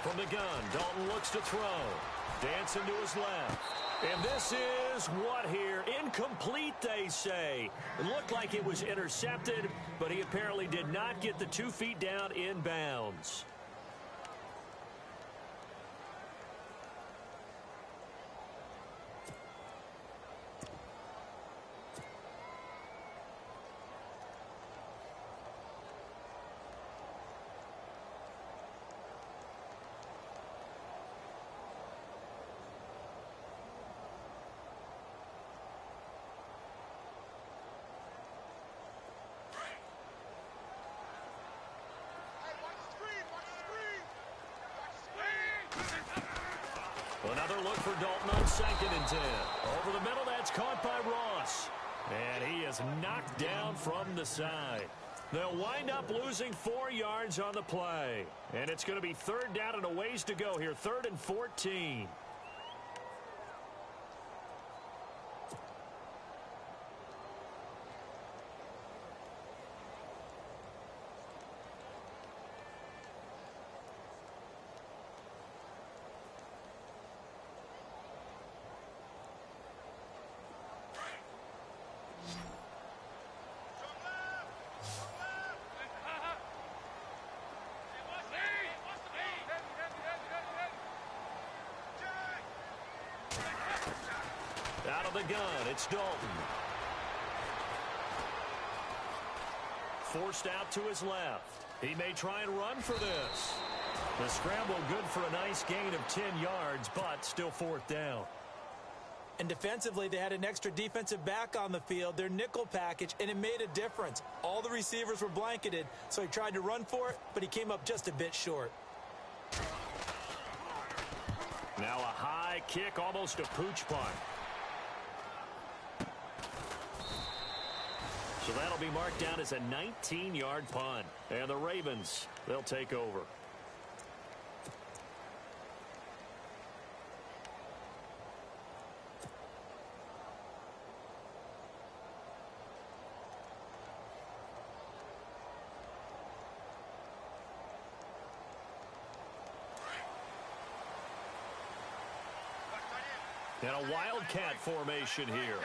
From the gun, Dalton looks to throw. Dancing to his left. And this is what here? Incomplete, they say. It looked like it was intercepted, but he apparently did not get the 2 feet down in bounds. Another look for Dalton on 2nd and 10. Over the middle, that's caught by Ross. And he is knocked down from the side. They'll wind up losing 4 yards on the play. And it's going to be 3rd down and a ways to go here. 3rd and 14. Out of the gun, it's Dalton. Forced out to his left. He may try and run for this. The scramble good for a nice gain of 10 yards, but still 4th down. And defensively, they had an extra defensive back on the field, their nickel package, and it made a difference. All the receivers were blanketed, so he tried to run for it, but he came up just a bit short. Now a high kick, almost a pooch punt. So that'll be marked down as a 19-yard punt. And the Ravens, they'll take over. And a wildcat formation here.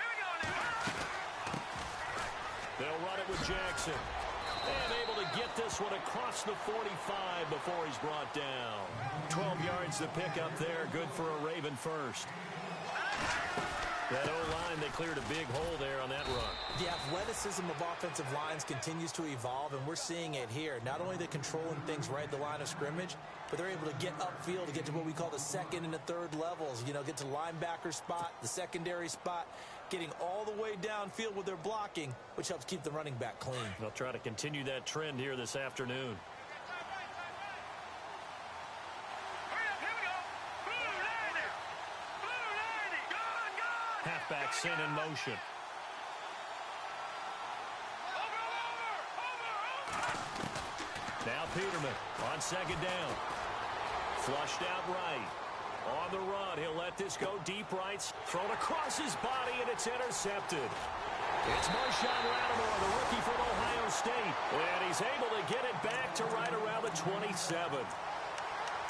They'll run it with Jackson. And able to get this one across the 45 before he's brought down. 12 yards to pick up there. Good for a Raven first. That O-line, they cleared a big hole there on that run. The athleticism of offensive lines continues to evolve, and we're seeing it here. Not only are they controlling things right at the line of scrimmage, but they're able to get upfield to get to what we call the 2nd and the 3rd levels. You know, get to linebacker spot, the secondary spot, getting all the way downfield with their blocking, which helps keep the running back clean. They'll try to continue that trend here this afternoon. Halfback sent in motion. Now Peterman on 2nd down. Flushed out right. On the run, he'll let this go deep right. Thrown across his body, and it's intercepted. It's Marshawn Lattimore, the rookie from Ohio State. And he's able to get it back to right around the 27.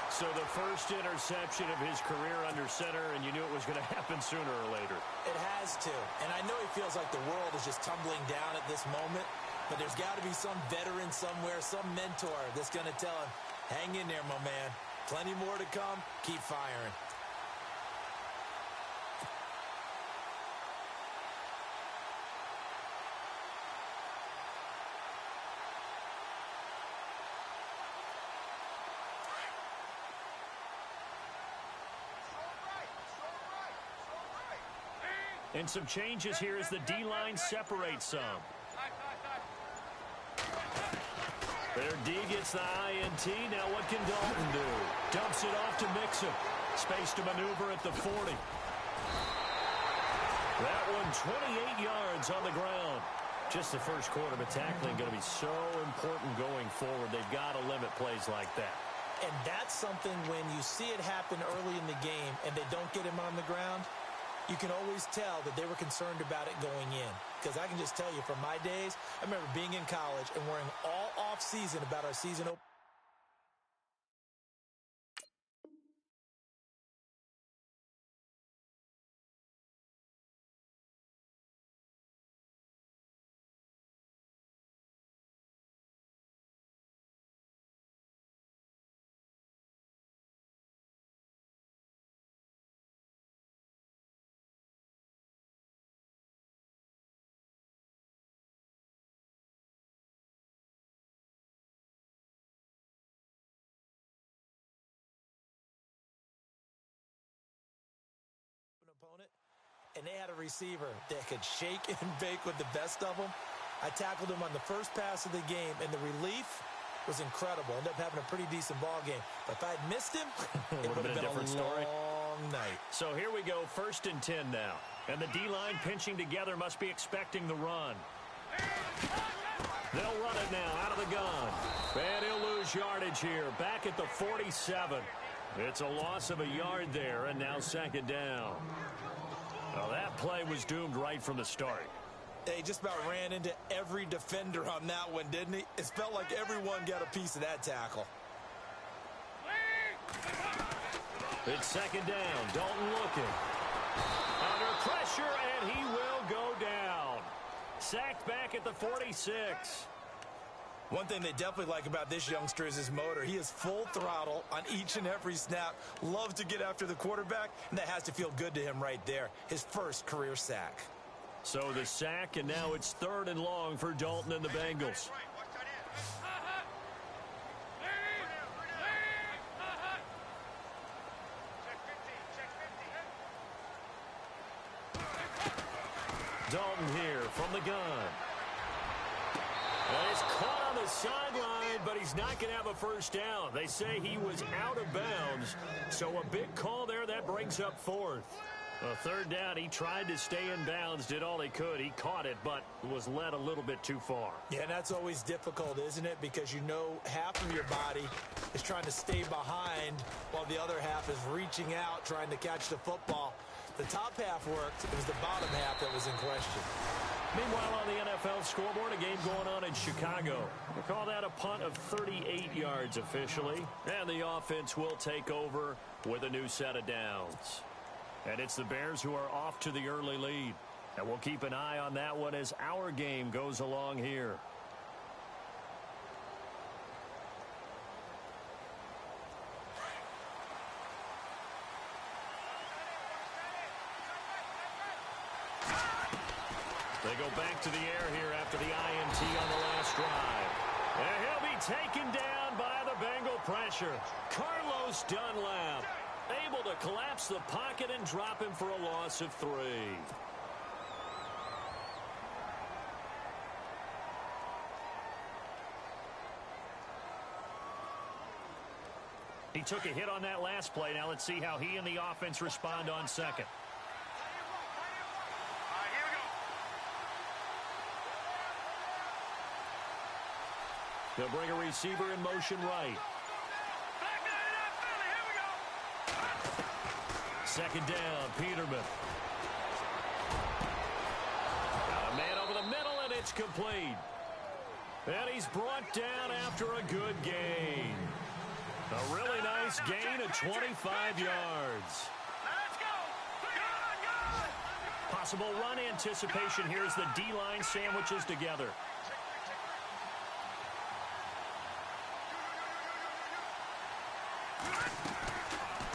So the first interception of his career under center, and you knew it was going to happen sooner or later. It has to. And I know he feels like the world is just tumbling down at this moment, but there's got to be some veteran somewhere, some mentor that's going to tell him, hang in there, my man. Plenty more to come. Keep firing. And some changes here as the D-line separates some. Their D gets the INT. Now what can Dalton do? Dumps it off to Mixon. Space to maneuver at the 40. That one 28 yards on the ground. Just the first quarter, but tackling going to be so important going forward. They've got to limit plays like that. And that's something when you see it happen early in the game and they don't get him on the ground, you can always tell that they were concerned about it going in. Because I can just tell you from my days, I remember being in college and worrying all off season about our season opener. and they had a receiver that could shake and bake with the best of them. I tackled him on the first pass of the game, and the relief was incredible. Ended up having a pretty decent ball game. But if I had missed him, it would have been a different story. Long night. So here we go, 1st and 10 now. And the D-line pinching together must be expecting the run. They'll run it now out of the gun. And he'll lose yardage here. Back at the 47. It's a loss of a yard there, and now 2nd down. Well, that play was doomed right from the start. He just about ran into every defender on that one, didn't he? It felt like everyone got a piece of that tackle. It's 2nd down. Dalton looking. Under pressure, and he will go down. Sacked back at the 46. One thing they definitely like about this youngster is his motor. He is full throttle on each and every snap. Loves to get after the quarterback, and that has to feel good to him right there. His first career sack. So the sack, and now it's 3rd and long for Dalton and the Bengals. Dalton here from the gun. And he's caught on the sideline, but he's not going to have a first down. They say he was out of bounds, so a big call there that brings up 4th. A 3rd down, he tried to stay in bounds, did all he could. He caught it, but was led a little bit too far. Yeah, and that's always difficult, isn't it? Because you know half of your body is trying to stay behind while the other half is reaching out, trying to catch the football. The top half worked. It was the bottom half that was in question. Meanwhile, on the NFL scoreboard, a game going on in Chicago. We'll call that a punt of 38 yards officially. And the offense will take over with a new set of downs. And it's the Bears who are off to the early lead. And we'll keep an eye on that one as our game goes along here. They go back to the air here after the INT on the last drive. And he'll be taken down by the Bengal pressure. Carlos Dunlap able to collapse the pocket and drop him for a loss of 3. He took a hit on that last play. Now let's see how he and the offense respond on 2nd. They'll bring a receiver in motion right. 2nd down, Peterman. Got a man over the middle, and it's complete. And he's brought down after a good gain. A really nice gain of 25 yards. Possible run anticipation here as the D-line sandwiches together.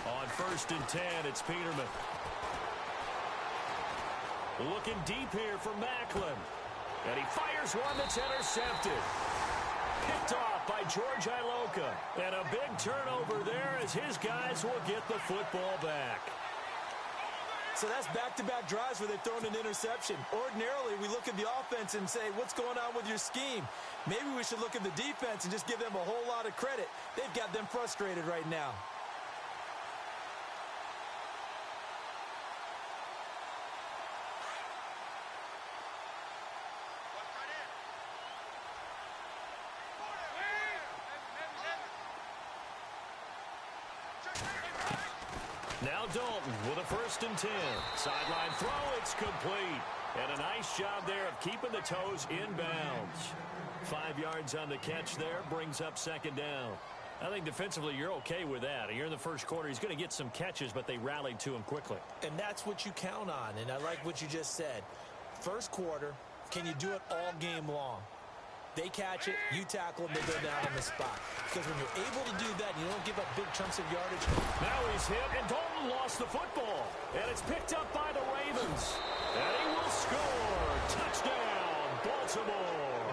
On 1st and 10, it's Peterman. Looking deep here for Macklin. And he fires one that's intercepted. Picked off by George Iloka. And a big turnover there as his guys will get the football back. So that's back-to-back drives where they've thrown an interception. Ordinarily, we look at the offense and say, what's going on with your scheme? Maybe we should look at the defense and just give them a whole lot of credit. They've got them frustrated right now. Now Dalton with a 1st and 10. Sideline throw, it's complete. And a nice job there of keeping the toes in bounds. 5 yards on the catch there, brings up 2nd down. I think defensively you're okay with that. Here in the first quarter, he's going to get some catches, but they rallied to him quickly. And that's what you count on, and I like what you just said. First quarter, can you do it all game long? They catch it, you tackle them, they go down on the spot. Because when you're able to do that, you don't give up big chunks of yardage. Now he's hit, and Dalton lost the football. And it's picked up by the Ravens. And he will score. Touchdown, Baltimore.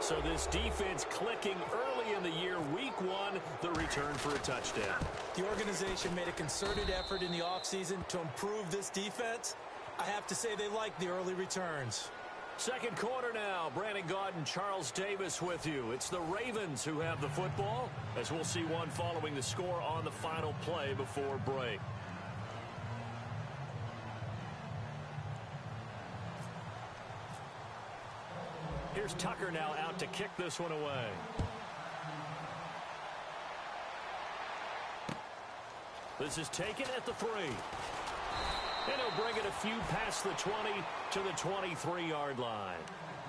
So this defense clicking early in the year. Week 1, the return for a touchdown. The organization made a concerted effort in the offseason to improve this defense. I have to say they like the early returns. Second quarter now. Brandon Gaudin and Charles Davis with you. It's the Ravens who have the football, as we'll see one following the score on the final play before break. Here's Tucker now out to kick this one away. This is taken at the 3. And he'll bring it a few past the 20 to the 23-yard line.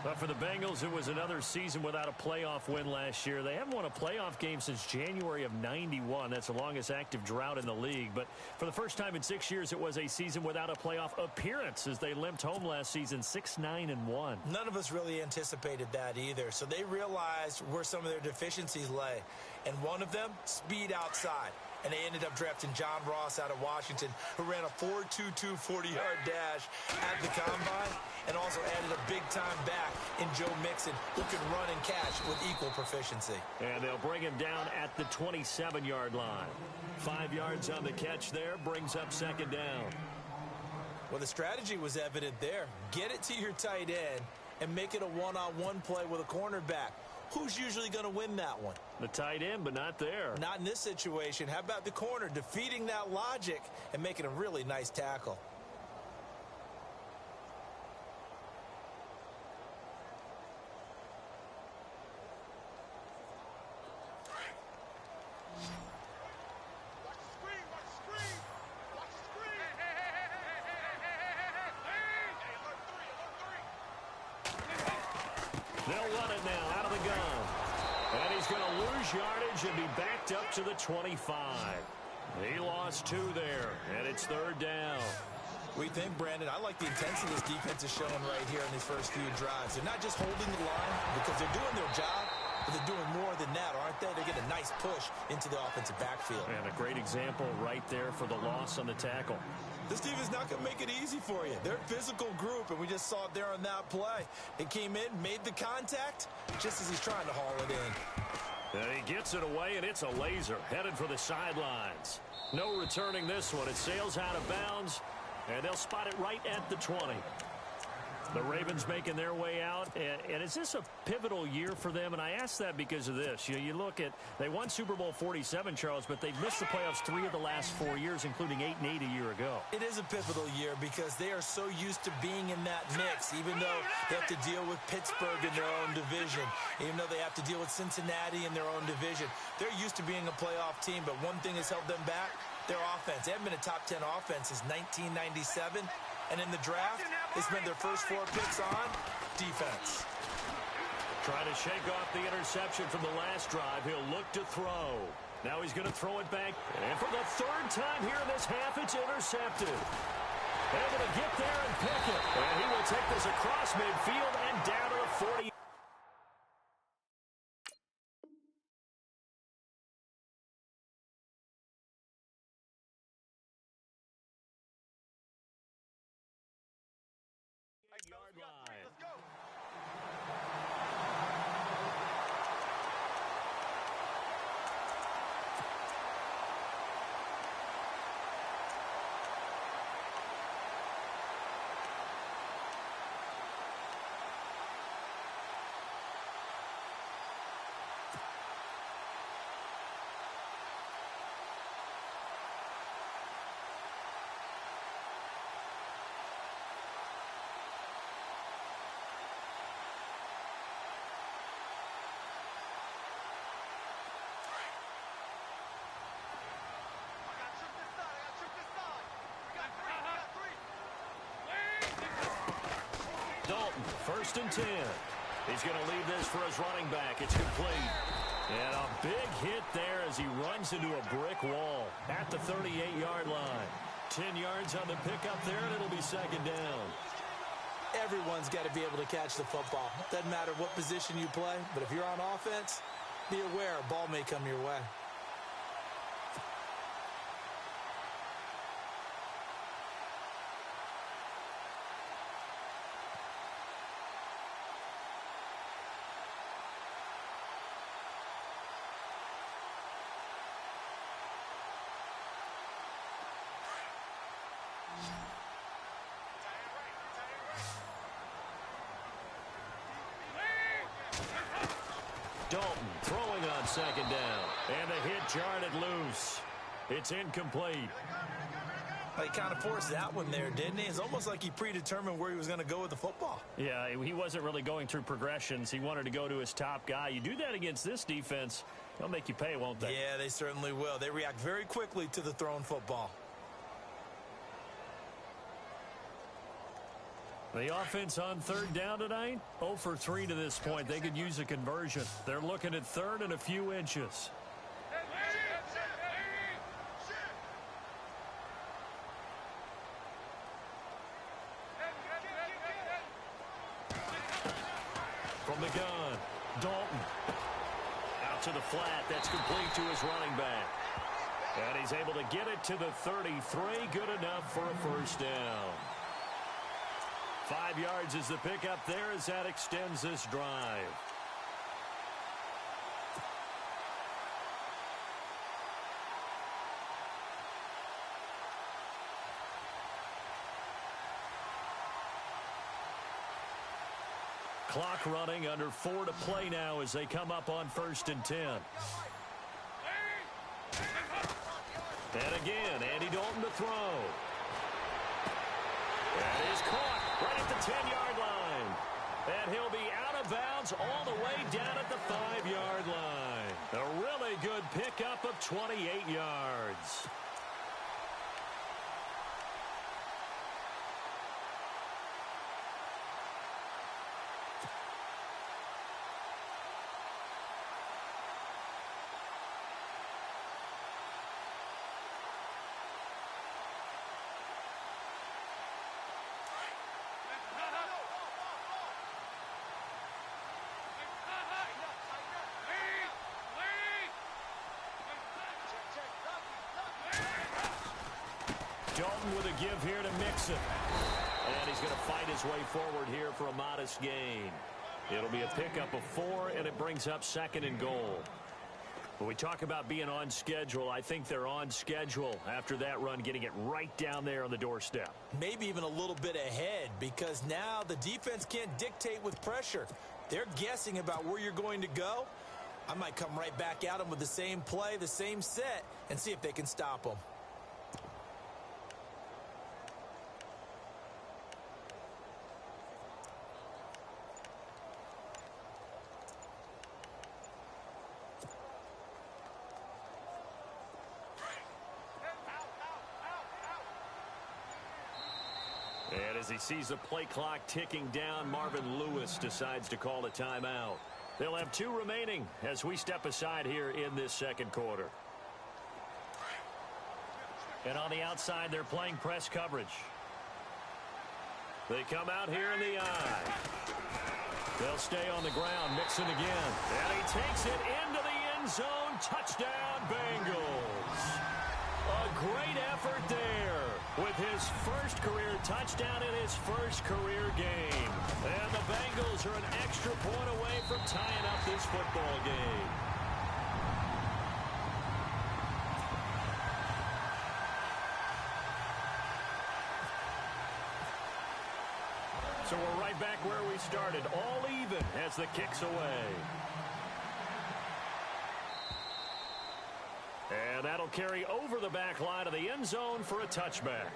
But for the Bengals, it was another season without a playoff win last year. They haven't won a playoff game since January of '91. That's the longest active drought in the league. But for the first time in 6 years, it was a season without a playoff appearance as they limped home last season 6-9-1. None of us really anticipated that either. So they realized where some of their deficiencies lay. And one of them, speed outside. And they ended up drafting John Ross out of Washington, who ran a 4.22 40-yard dash at the combine, and also added a big-time back in Joe Mixon, who can run and catch with equal proficiency. And they'll bring him down at the 27-yard line. 5 yards on the catch there, brings up second down. Well, the strategy was evident there. Get it to your tight end and make it a one-on-one play with a cornerback. Who's usually going to win that one? The tight end, but not there. Not in this situation. How about the corner defeating that logic and making a really nice tackle? They'll run it now out of the gun. And he's going to lose yardage and be backed up to the 25. He lost 2 there, and it's third down. We think, Brandon, I like the intensity this defense is showing right here in these first few drives. They're not just holding the line because they're doing their job, but they're doing more than that, aren't they? They get a nice push into the offensive backfield. And a great example right there for the loss on the tackle. This team is not going to make it easy for you. They're a physical group, and we just saw it there on that play. It came in, made the contact, just as he's trying to haul it in. And he gets it away, and it's a laser headed for the sidelines. No returning this one. It sails out of bounds, and they'll spot it right at the 20. The Ravens making their way out, and is this a pivotal year for them? And I ask that because of this. You look at, they won Super Bowl 47, Charles, but they've missed the playoffs 3 of the last 4 years, including 8-8 a year ago. It is a pivotal year because they are so used to being in that mix, even though they have to deal with Pittsburgh in their own division, even though they have to deal with Cincinnati in their own division. They're used to being a playoff team, but one thing has held them back, their offense. They haven't been a top 10 offense since 1997. And in the draft, they spent their first 4 picks on defense. Trying to shake off the interception from the last drive. He'll look to throw. Now he's going to throw it back. And for the 3rd time here in this half, it's intercepted. Able to get there and pick it. And he will take this across midfield and down to the 40. Yard line. Let's go. Dalton, 1st and 10. He's going to leave this for his running back. It's complete. And a big hit there as he runs into a brick wall at the 38-yard line. 10 yards on the pickup there, and it'll be second down. Everyone's got to be able to catch the football. Doesn't matter what position you play, but if you're on offense, be aware a ball may come your way. Dalton throwing on second down. And the hit jarred it loose. It's incomplete. He kind of forced that one there, didn't he? It's almost like he predetermined where he was going to go with the football. Yeah, he wasn't really going through progressions. He wanted to go to his top guy. You do that against this defense, they'll make you pay, won't they? Yeah, they certainly will. They react very quickly to the thrown football. The offense on third down tonight, 0 for 3 to this point. They could use a conversion. They're looking at third and a few inches. From the gun, Dalton. Out to the flat. That's complete to his running back. And he's able to get it to the 33. Good enough for a first down. 5 yards is the pickup there as that extends this drive. Clock running, under 4 to play now as they come up on 1st and 10. And again, Andy Dalton to throw. That is caught right at the 10-yard line. And he'll be out of bounds all the way down at the 5-yard line. A really good pickup of 28 yards. Dalton with a give here to Mixon. And he's going to fight his way forward here for a modest gain. It'll be a pickup of 4, and it brings up 2nd and goal. When we talk about being on schedule, I think they're on schedule after that run, getting it right down there on the doorstep. Maybe even a little bit ahead, because now the defense can't dictate with pressure. They're guessing about where you're going to go. I might come right back at them with the same play, the same set, and see if they can stop them. And as he sees the play clock ticking down, Marvin Lewis decides to call a timeout. They'll have 2 remaining as we step aside here in this 2nd quarter. And on the outside, they're playing press coverage. They come out here in the eye. They'll stay on the ground. Mixon again. And he takes it into the end zone. Touchdown, Bengals. A great effort there with his first career touchdown in his first career game. And the Bengals are an extra point away from tying up this football game. So we're right back where we started, all even as the kick's away. And that'll carry over the back line of the end zone for a touchback.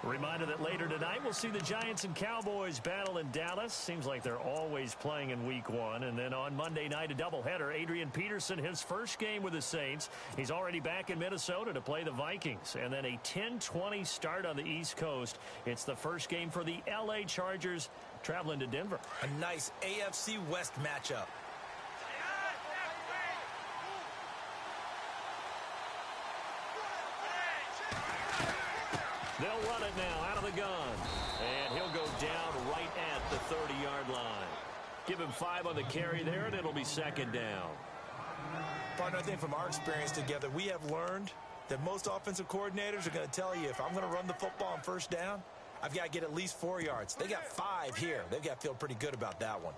Reminder that later tonight we'll see the Giants and Cowboys battle in Dallas. Seems like they're always playing in week 1. And then on Monday night, a doubleheader. Adrian Peterson, his first game with the Saints. He's already back in Minnesota to play the Vikings. And then a 10-20 start on the East Coast. It's the first game for the L.A. Chargers traveling to Denver. A nice AFC West matchup. They'll run it now out of the gun. And he'll go down right at the 30-yard line. Give him 5 on the carry there, and it'll be 2nd down. Partner, I think from our experience together, we have learned that most offensive coordinators are going to tell you, if I'm going to run the football on 1st down, I've got to get at least 4 yards. They got 5 here. They've got to feel pretty good about that one.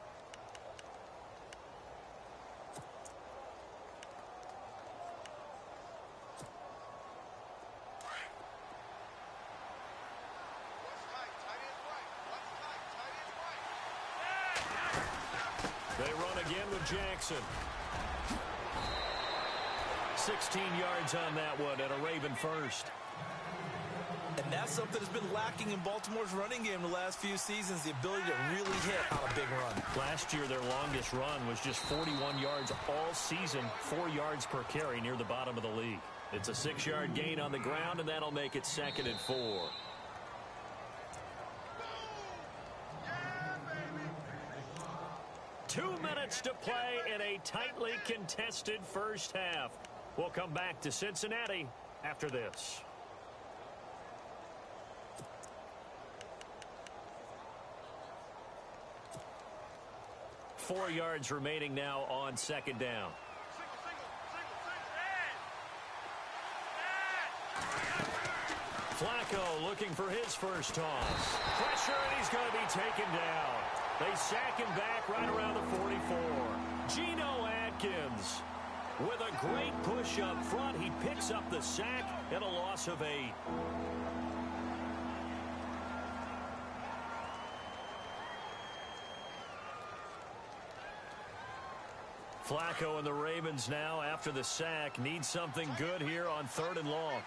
They run again with Jackson. 16 yards on that one and a Raven first. And that's something that's been lacking in Baltimore's running game the last few seasons, the ability to really hit on a big run. Last year, their longest run was just 41 yards all season, 4 yards per carry near the bottom of the league. It's a 6-yard gain on the ground, and that'll make it 2nd and 4. Two minutes to play in a tightly contested first half. We'll come back to Cincinnati after this. 4 yards remaining now on 2nd down. Flacco looking for his first toss. Pressure, and he's going to be taken down. They sack him back right around the 44. Geno Atkins with a great push up front. He picks up the sack and a loss of 8. Flacco and the Ravens now, after the sack, need something good here on 3rd and long.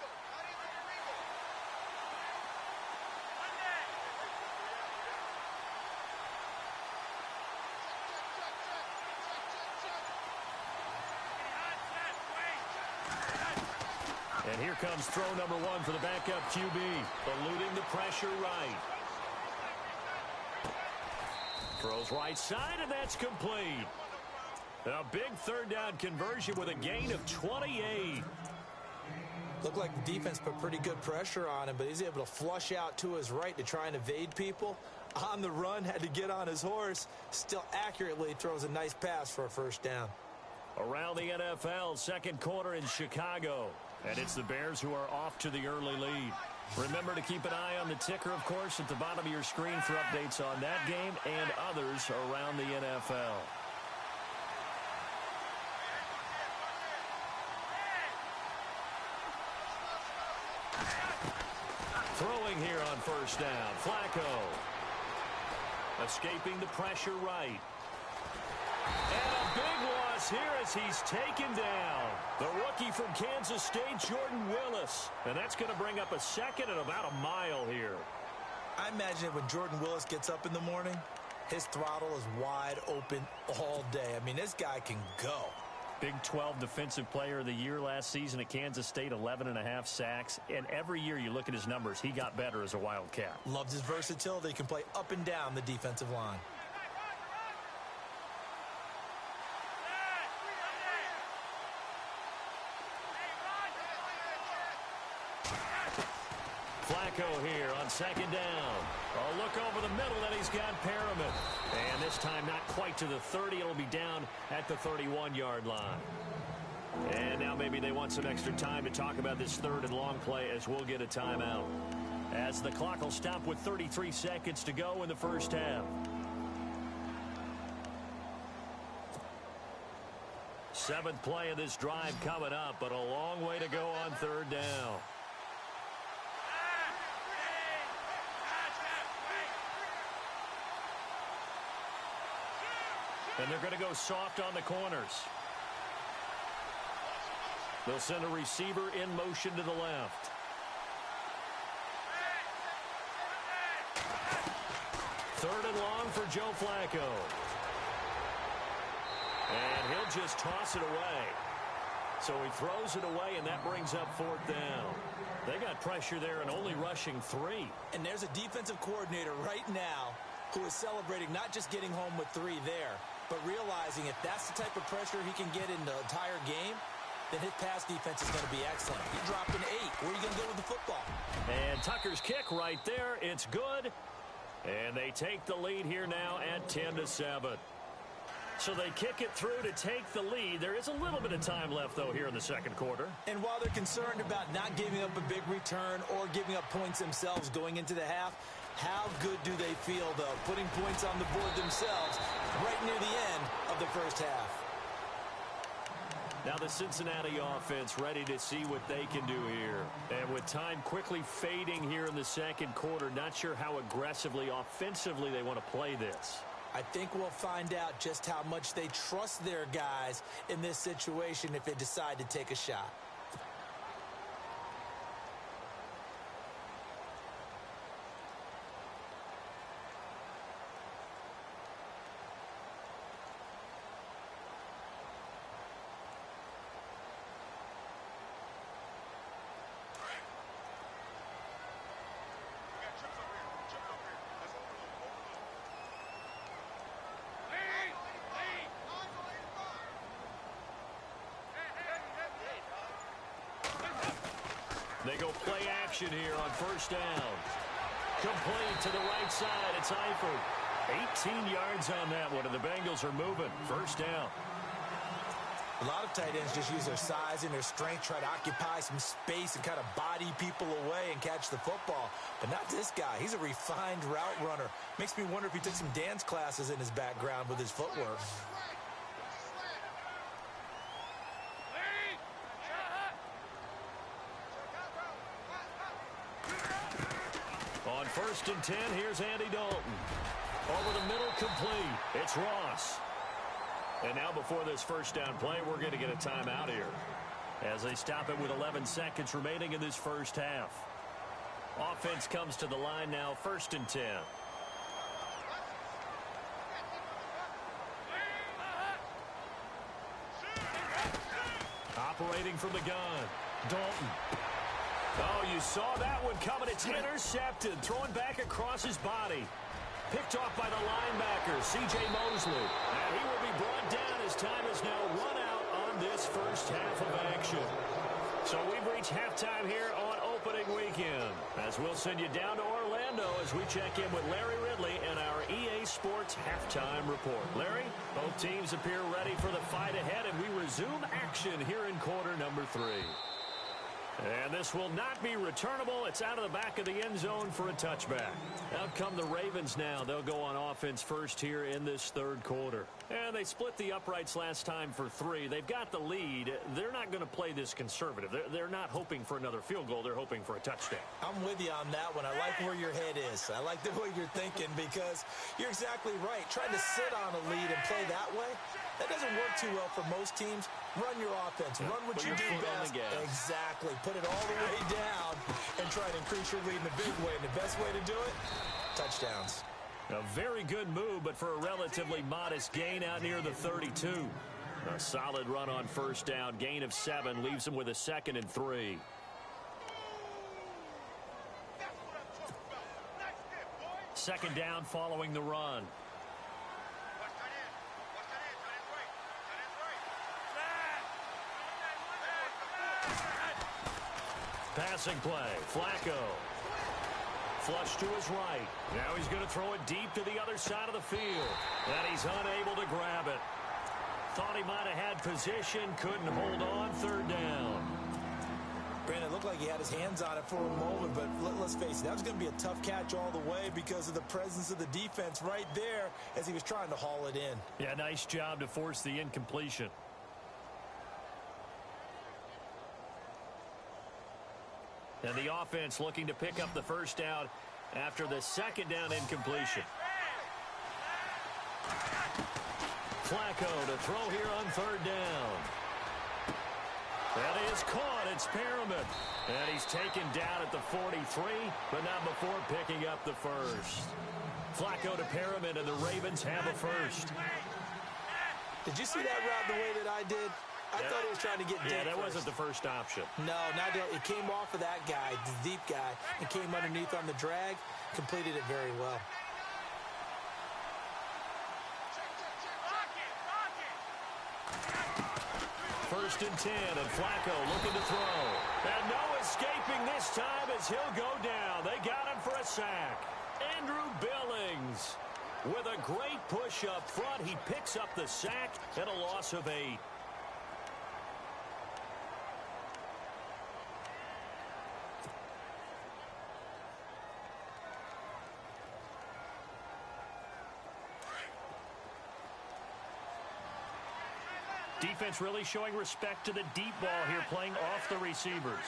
And here comes throw number 1 for the backup QB, eluding the pressure right. Throws right side, and that's complete. A big 3rd down conversion with a gain of 28. Looked like the defense put pretty good pressure on him, but he's able to flush out to his right to try and evade people. On the run, had to get on his horse. Still accurately throws a nice pass for a 1st down. Around the NFL, 2nd quarter in Chicago. And it's the Bears who are off to the early lead. Remember to keep an eye on the ticker, of course, at the bottom of your screen for updates on that game and others around the NFL. Throwing here on 1st down, Flacco. Escaping the pressure right. And a big loss here as he's taken down. The rookie from Kansas State, Jordan Willis. And that's going to bring up a 2nd and about a mile here. I imagine when Jordan Willis gets up in the morning, his throttle is wide open all day. I mean, this guy can go. Big 12 Defensive Player of the Year last season at Kansas State, 11.5 sacks. And every year you look at his numbers, he got better as a Wildcat. Loves his versatility. He can play up and down the defensive line. Flacco here on 2nd down. A look over the middle, and he's got Perriman. And this time not quite to the 30. It'll be down at the 31-yard line. And now maybe they want some extra time to talk about this 3rd and long play as we'll get a timeout. As the clock will stop with 33 seconds to go in the first half. 7th play of this drive coming up, but a long way to go on 3rd down. And they're going to go soft on the corners. They'll send a receiver in motion to the left. Third and long for Joe Flacco. And he'll just toss it away. So he throws it away, and that brings up 4th down. They got pressure there and only rushing 3. And there's a defensive coordinator right now who is celebrating not just getting home with 3 there, but realizing if that's the type of pressure he can get in the entire game, then his pass defense is going to be excellent. He dropped an 8. Where are you going to go with the football? And Tucker's kick right there. It's good. And they take the lead here now at 10-7. So they kick it through to take the lead. There is a little bit of time left, though, here in the 2nd quarter. And while they're concerned about not giving up a big return or giving up points themselves going into the half, how good do they feel, though, putting points on the board themselves right near the end of the first half? Now the Cincinnati offense ready to see what they can do here. And with time quickly fading here in the 2nd quarter, not sure how aggressively, offensively they want to play this. I think we'll find out just how much they trust their guys in this situation if they decide to take a shot. They go play action here on first down. Complete to the right side. It's Eifert. 18 yards on that one, and the Bengals are moving. First down. A lot of tight ends just use their size and their strength, try to occupy some space and kind of body people away and catch the football. But not this guy. He's a refined route runner. Makes me wonder if he took some dance classes in his background with his footwork. On first and 10, here's Andy Dalton. Over the middle, complete. It's Ross. And now before this first down play, we're going to get a timeout here as they stop it with 11 seconds remaining in this first half. Offense comes to the line now, first and 10. Operating from the gun, Dalton. Oh, you saw that one coming. It's intercepted. Thrown back across his body. Picked off by the linebacker, C.J. Mosley. And he will be brought down as time is now run out on this first half of action. So we've reached halftime here on opening weekend, as we'll send you down to Orlando as we check in with Larry Ridley and our EA Sports halftime report. Larry, both teams appear ready for the fight ahead, and we resume action here in quarter number 3. And this will not be returnable. It's out of the back of the end zone for a touchback. Out come the Ravens now. They'll go on offense first here in this third quarter. And they split the uprights last time for 3. They've got the lead. They're not going to play this conservative. They're not hoping for another field goal. They're hoping for a touchdown. I'm with you on that one. I like where your head is. I like the way you're thinking because you're exactly right. Trying to sit on a lead and play that way, that doesn't work too well for most teams. Run your offense. Run what you do best. Exactly. Put it all the way down and try to increase your lead in a big way. And the best way to do it, touchdowns. A very good move, but for a relatively modest gain out near the 32. A solid run on first down. Gain of 7 leaves him with a 2nd and 3. Second down following the run. Passing play, Flacco. Flush to his right. Now he's going to throw it deep to the other side of the field. And he's unable to grab it. Thought he might have had position, couldn't hold on, third down. Brandon, it looked like he had his hands on it for a moment, but let's face it, that was going to be a tough catch all the way because of the presence of the defense right there as he was trying to haul it in. Yeah, nice job to force the incompletion. And the offense looking to pick up the first down after the second down incompletion. Flacco to throw here on third down. That is caught. It's Perriman. And he's taken down at the 43, but not before picking up the first. Flacco to Perriman, and the Ravens have a first. Did you see that route the way that I did? I thought he was trying to get deep. Yeah, that wasn't the first option. No, not that. It came off of that guy, the deep guy, and came underneath on the drag. Completed it very well. First and 10, and Flacco looking to throw. And no escaping this time as he'll go down. They got him for a sack. Andrew Billings with a great push up front. He picks up the sack and a loss of 8. Defense really showing respect to the deep ball here, playing off the receivers.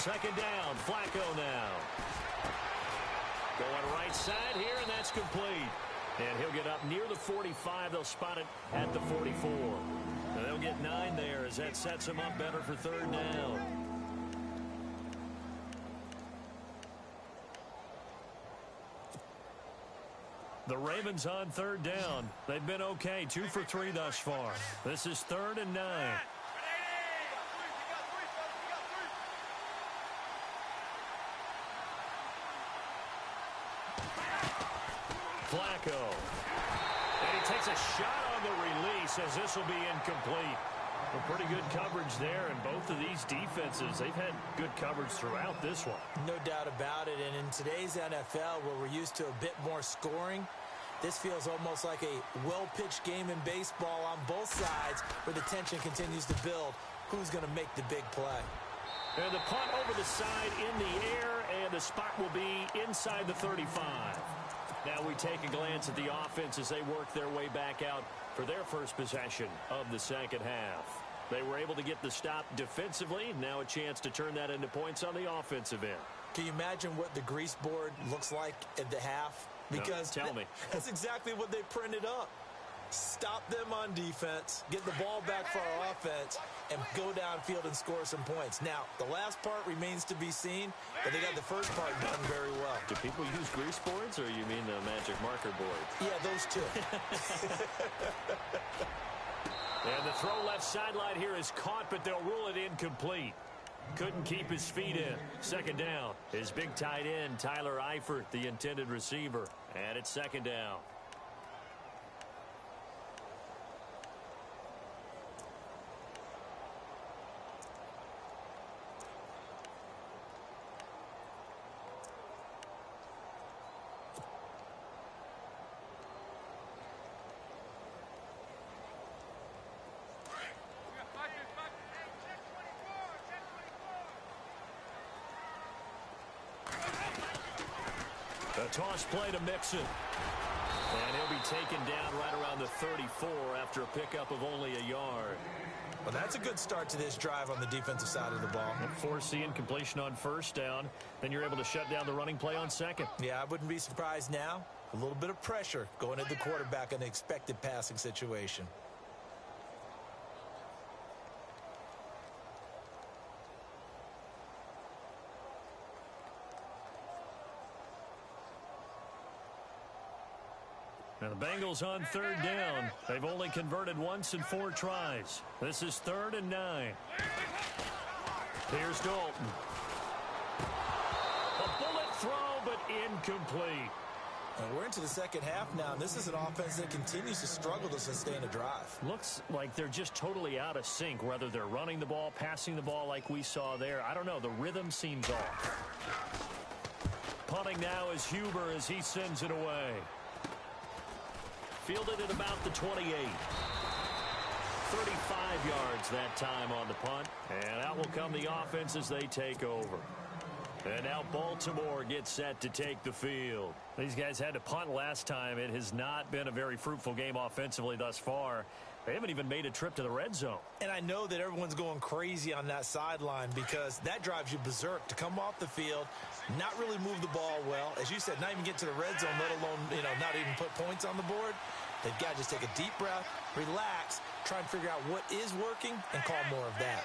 Second down, Flacco now. Going right side here, and that's complete. And he'll get up near the 45. They'll spot it at the 44. And they'll get 9 there as that sets him up better for third down. The Ravens on third down. They've been okay, 2 for 3 thus far. This is 3rd and 9. Flacco. And he takes a shot on the release as this will be incomplete. Well, pretty good coverage there, and both of these defenses, they've had good coverage throughout this one. No doubt about it, and in today's NFL, where we're used to a bit more scoring, this feels almost like a well-pitched game in baseball on both sides, where the tension continues to build. Who's going to make the big play? And the punt over the side in the air, and the spot will be inside the 35. Now we take a glance at the offense as they work their way back out for their first possession of the second half. They were able to get the stop defensively. Now a chance to turn that into points on the offensive end. Can you imagine what the grease board looks like at the half? Because no, tell me. That's exactly what they printed up. Stop them on defense, get the ball back for our offense, and go downfield and score some points. Now, the last part remains to be seen, but they got the first part done very well. Do people use grease boards, or you mean the magic marker boards? Yeah, those two. And the throw left sideline here is caught, but they'll rule it incomplete. Couldn't keep his feet in. Second down. His big tight end, Tyler Eifert, the intended receiver. And it's second down. A toss play to Mixon. And he'll be taken down right around the 34 after a pickup of only a yard. Well, that's a good start to this drive on the defensive side of the ball. Force the incompletion on first down. Then you're able to shut down the running play on second. Yeah, I wouldn't be surprised now. A little bit of pressure going at the quarterback in an expected passing situation. Now the Bengals on third down. They've only converted once in 4 tries. This is 3rd and 9. Here's Dalton. A bullet throw, but incomplete. And we're into the second half now, and this is an offense that continues to struggle to sustain a drive. Looks like they're just totally out of sync, whether they're running the ball, passing the ball like we saw there. I don't know. The rhythm seems off. Punting now is Huber as he sends it away. Fielded at about the 28. 35 yards that time on the punt. And out will come the offense as they take over. And now Baltimore gets set to take the field. These guys had to punt last time. It has not been a very fruitful game offensively thus far. They haven't even made a trip to the red zone. And I know that everyone's going crazy on that sideline because that drives you berserk to come off the field, not really move the ball well. As you said, not even get to the red zone, let alone, not even put points on the board. They've got to just take a deep breath, relax, try and figure out what is working, and call more of that.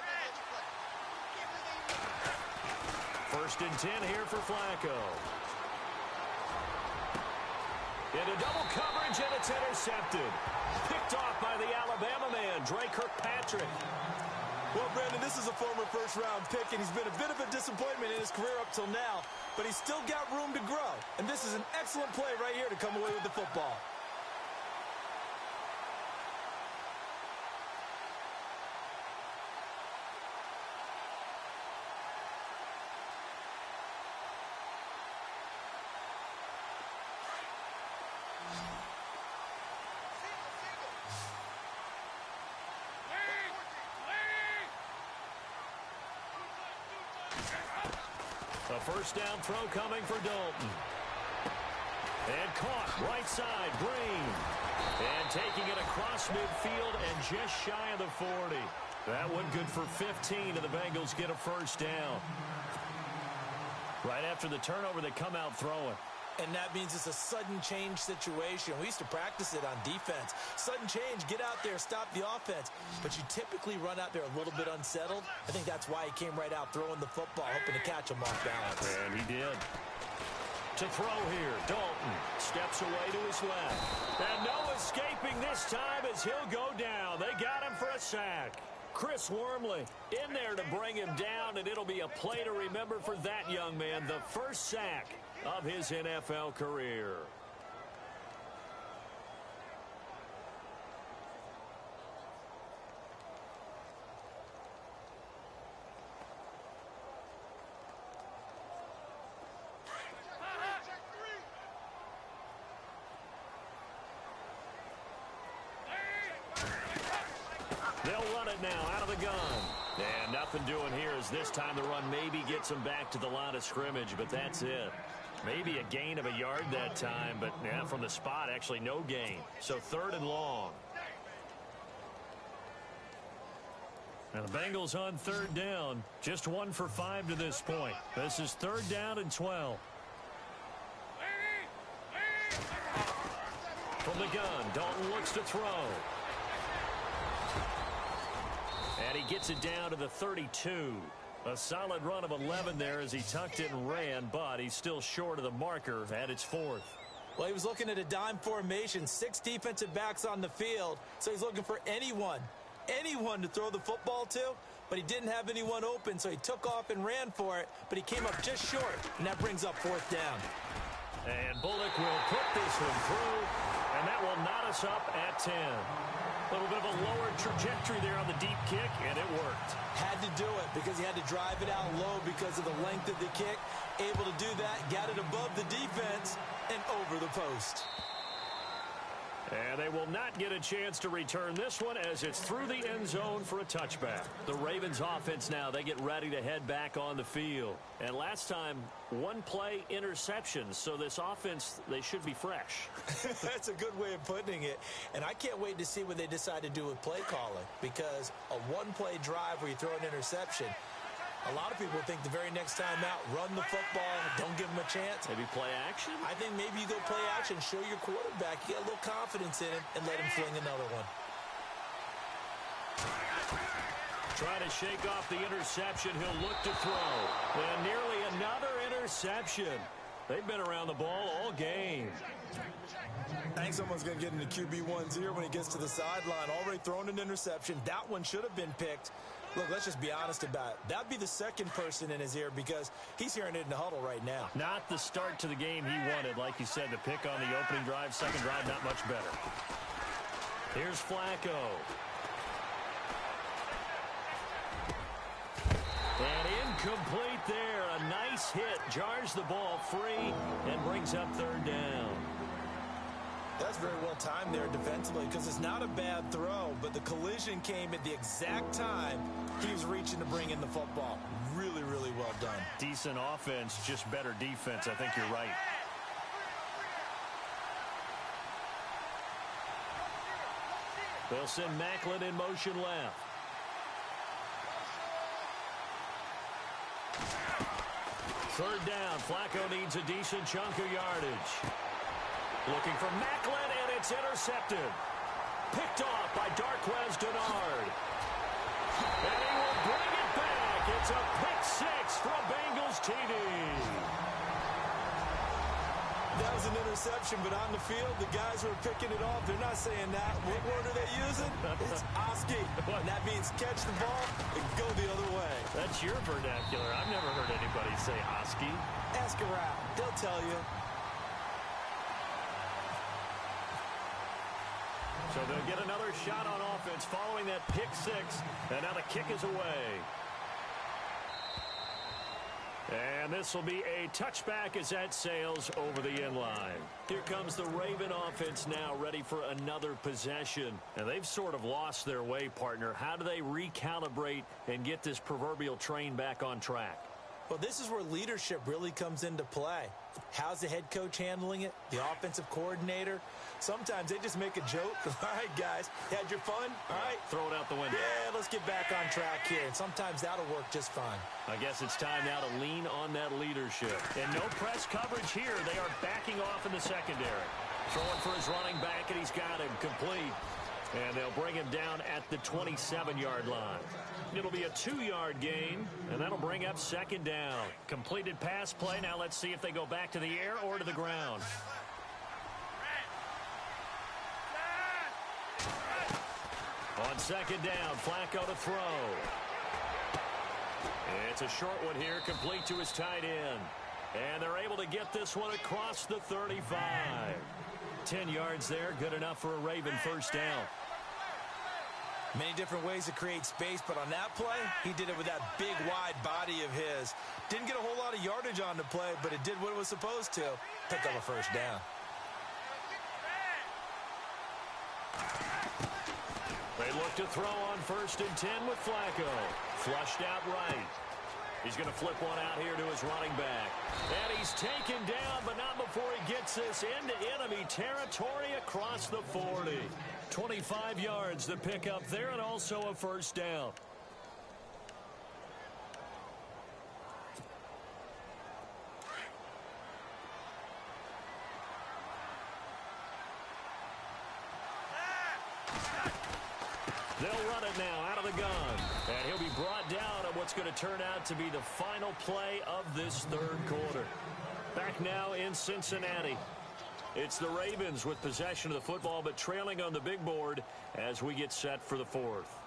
1st and 10 here for Flacco. Into double coverage, and it's intercepted. Picked off by the Alabama man, Dre Kirkpatrick. Well, Brandon, this is a former first-round pick, and he's been a bit of a disappointment in his career up till now, but he's still got room to grow. And this is an excellent play right here to come away with the football. A first down throw coming for Dalton. And caught right side, Green. And taking it across midfield and just shy of the 40. That one good for 15, and the Bengals get a first down. Right after the turnover, they come out throwing. And that means it's a sudden change situation. We used to practice it on defense. Sudden change, get out there, stop the offense. But you typically run out there a little bit unsettled. I think that's why he came right out throwing the football, hoping to catch him off balance. And he did. To throw here, Dalton steps away to his left. And no escaping this time as he'll go down. They got him for a sack. Chris Wormley in there to bring him down, and it'll be a play to remember for that young man. The first sack of his NFL career. They'll run it now out of the gun. And nothing doing here as this time the run maybe gets them back to the line of scrimmage, but that's it. Maybe a gain of a yard that time, but yeah, from the spot, actually no gain. So 3rd and long. Now the Bengals on 3rd down. Just 1 for 5 to this point. This is 3rd down and 12. From the gun, Dalton looks to throw. And he gets it down to the 32. A solid run of 11 there as he tucked it and ran, but he's still short of the marker, and it's 4th. Well, he was looking at a dime formation, 6 defensive backs on the field, so he's looking for anyone to throw the football to, but he didn't have anyone open, so he took off and ran for it, but he came up just short, and that brings up 4th down. And Bullock will put this one through, and that will knot us up at 10. A little bit of a lower trajectory there on the deep kick, and it worked. Had to do it because he had to drive it out low because of the length of the kick. Able to do that, got it above the defense and over the post. And they will not get a chance to return this one as it's through the end zone for a touchback. The Ravens offense now, they get ready to head back on the field. And last time, 1 play interceptions, so this offense, they should be fresh. That's a good way of putting it. And I can't wait to see what they decide to do with play calling, because a 1-play drive where you throw an interception, a lot of people think the very next time out, run the football, don't give them a chance. Maybe play action? I think maybe you go play action, show your quarterback, you get a little confidence in him, and let him fling another one. Try to shake off the interception. He'll look to throw. And nearly another interception. They've been around the ball all game. I think someone's going to get into QB1's ear when he gets to the sideline. Already thrown an interception. That one should have been picked. Look, let's just be honest about it. That'd be the second person in his ear because he's hearing it in the huddle right now. Not the start to the game he wanted. Like you said, the pick on the opening drive, second drive, not much better. Here's Flacco. And incomplete there. A nice hit. Jars the ball free and brings up 3rd down. That's very well timed there defensively because it's not a bad throw, but the collision came at the exact time he was reaching to bring in the football. Really, really well done. Decent offense, just better defense. I think you're right. They'll send Macklin in motion left. Third down. Flacco needs a decent chunk of yardage. Looking for Macklin, and it's intercepted. Picked off by Darquez Denard. And he will bring it back. It's a pick 6 from Bengals TD. That was an interception, but on the field, the guys who are picking it off, they're not saying that. What word are they using? It's Oski. And that means catch the ball and go the other way. That's your vernacular. I've never heard anybody say Oski. Ask around. They'll tell you. So they'll get another shot on offense following that pick 6. And now the kick is away. And this will be a touchback as that sails over the end line. Here comes the Raven offense now ready for another possession. And they've sort of lost their way, partner. How do they recalibrate and get this proverbial train back on track? Well, this is where leadership really comes into play. How's the head coach handling it? The offensive coordinator? Sometimes they just make a joke. All right, guys, had your fun? All right. Throw it out the window. Yeah, let's get back on track here. And sometimes that'll work just fine. I guess it's time now to lean on that leadership. And no press coverage here. They are backing off in the secondary. Throwing for his running back, and he's got him complete. And they'll bring him down at the 27-yard line. It'll be a 2-yard gain, and that'll bring up second down. Completed pass play. Now let's see if they go back to the air or to the ground. On second down, Flacco to throw. It's a short one here, complete to his tight end. And they're able to get this one across the 35. 10 yards there, good enough for a Raven first down. Many different ways to create space, but on that play, he did it with that big, wide body of his. Didn't get a whole lot of yardage on the play, but it did what it was supposed to. Picked up a first down. They look to throw on 1st and 10 with Flacco. Flushed out right. He's going to flip one out here to his running back. And he's taken down, but not before he gets this into enemy territory across the 40. 25 yards to pick up there, and also a first down. They'll run it now out of the gun. And he'll be brought down on what's going to turn out to be the final play of this third quarter. Back now in Cincinnati. It's the Ravens with possession of the football, but trailing on the big board as we get set for the fourth.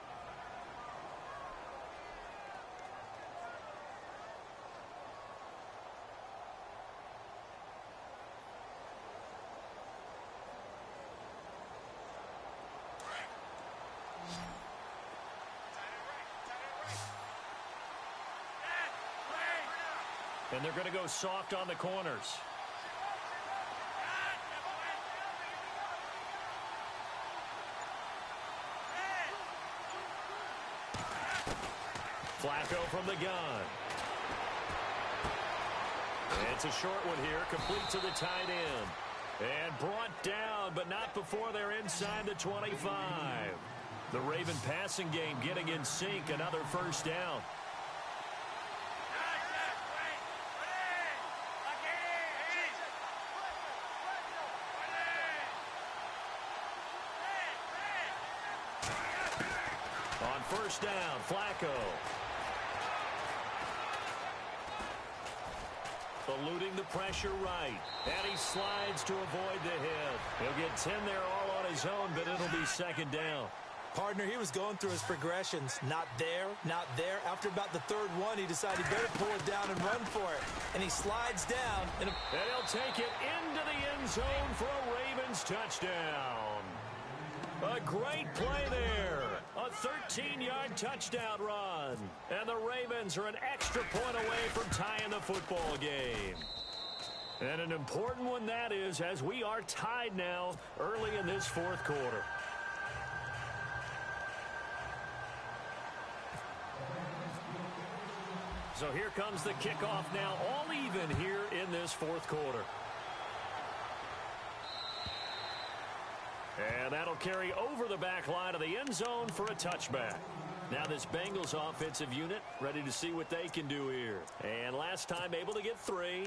And they're going to go soft on the corners. Flacco from the gun. It's a short one here, complete to the tight end. And brought down, but not before they're inside the 25. The Raven passing game getting in sync, another first down. On first down, Flacco. Eluding the pressure right. And he slides to avoid the hit. He'll get 10 there all on his own, but it'll be second down. Partner, he was going through his progressions. Not there, not there. After about the third one, he decided he better pull it down and run for it. And he slides down. And he'll take it into the end zone for a Ravens touchdown. A great play there. A 13-yard touchdown run. And the Ravens are an extra point away from tying the football game. And an important one that is, as we are tied now early in this fourth quarter. So here comes the kickoff now, all even here in this fourth quarter. And that'll carry over the back line of the end zone for a touchback. Now this Bengals offensive unit ready to see what they can do here. And last time able to get 3.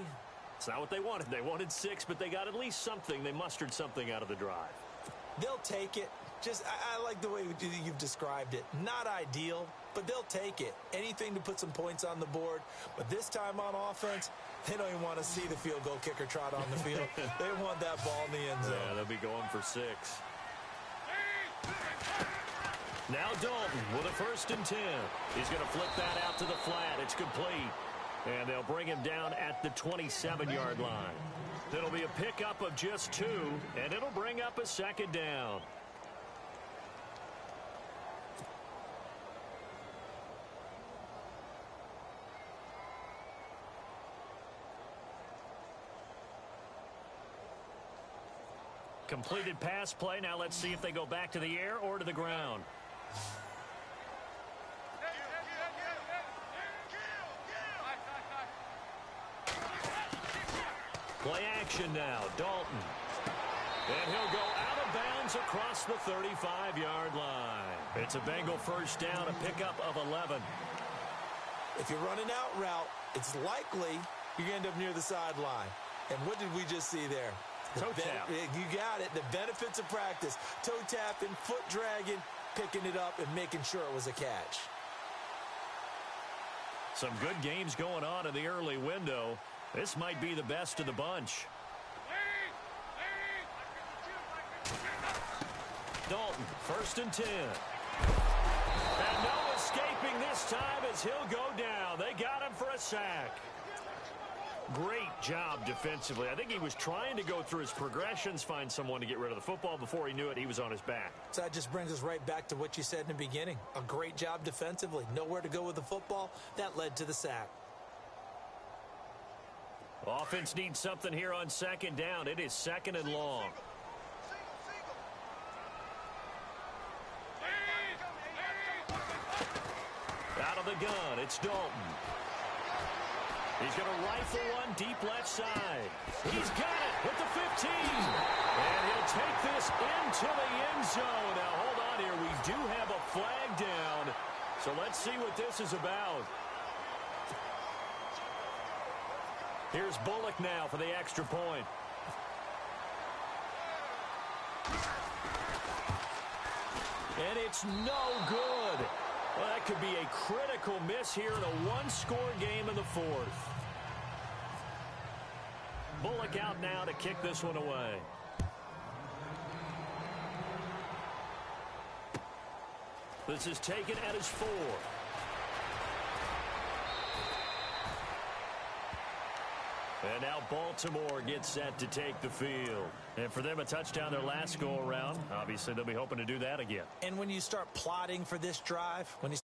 It's not what they wanted. They wanted 6, but they got at least something. They mustered something out of the drive. They'll take it. Just, I like the way you've described it. Not ideal, but they'll take it. Anything to put some points on the board. But this time on offense, they don't even want to see the field goal kicker trot on the field. They want that ball in the end zone. Yeah, they'll be going for 6. Now Dalton with a 1st and 10. He's going to flip that out to the flat. It's complete. And they'll bring him down at the 27-yard line. It'll be a pickup of just 2, and it'll bring up a second down. Completed pass play. Now let's see if they go back to the air or to the ground. Play action now. Dalton. And he'll go out of bounds across the 35-yard line. It's a Bengal first down, a pickup of 11. If you're running out route, it's likely you're going to end up near the sideline. And what did we just see there? Toe tap. You got it. The benefits of practice. Toe tapping, foot dragging, picking it up, and making sure it was a catch. Some good games going on in the early window. This might be the best of the bunch. Dalton, 1st and 10. And no escaping this time as he'll go down. They got him for a sack. Great job defensively. I think he was trying to go through his progressions, find someone to get rid of the football. Before he knew it, he was on his back. So that just brings us right back to what you said in the beginning. A great job defensively. Nowhere to go with the football. That led to the sack. Offense needs something here on 2nd down. It is 2nd and long. Out of the gun, it's Dalton. He's going to rifle one deep left side. He's got it with the 15. And he'll take this into the end zone. Now, hold on here. We do have a flag down. So let's see what this is about. Here's Bullock now for the extra point. And it's no good. Well, that could be a critical miss here in a one-score game in the 4th. Bullock out now to kick this one away. This is taken at his 4. And now Baltimore gets set to take the field. And for them, a touchdown their last go-around. Obviously, they'll be hoping to do that again. And when you start plotting for this drive, when you